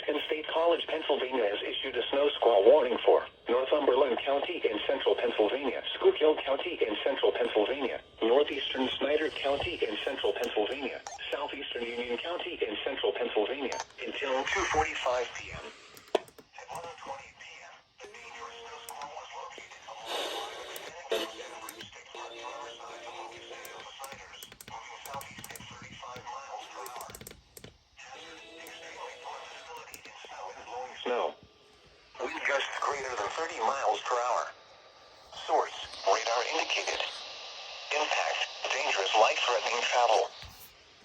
Penn State College, Pennsylvania has issued a snow squall warning for Northumberland County in central Pennsylvania, Schuylkill County in central Pennsylvania, northeastern Snyder County in central Pennsylvania, southeastern Union County in central Pennsylvania, until 2:45 p.m. At 1:20 p.m., the dangerous snow squall was located along the line of extending State Park to Riverside to Locust Hill to Sliders, moving southeast at 35 miles per hour. Extremely poor visibility in snow and blowing snow. Wind gusts greater than 30 miles per hour. Source, radar indicated. Impact, dangerous life-threatening travel.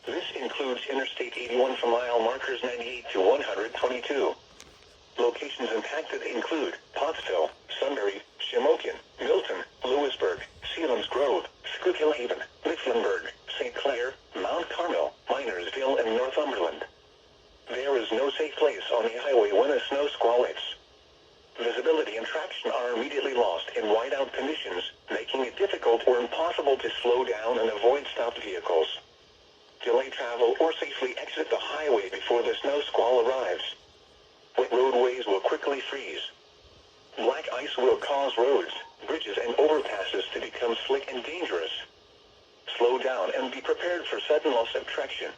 This includes Interstate 81 from mile markers 98 to 122. Locations impacted include Pottsville, Sunbury, Shamokin, Milton, Lewisburg, Sealands Grove, Schuylkill Haven, Mifflinburg, St. Clair, Mount Carmel, Minersville, and Northumberland. There is no safe place on the highway when a snow squall hits. Visibility and traction are immediately lost in whiteout conditions, making it difficult or impossible to slow down and avoid stopped vehicles. Delay travel or safely exit the highway before the snow squall arrives. Wet roadways will quickly freeze. Black ice will cause roads, bridges, and overpasses to become slick and dangerous. Slow down and be prepared for sudden loss of traction.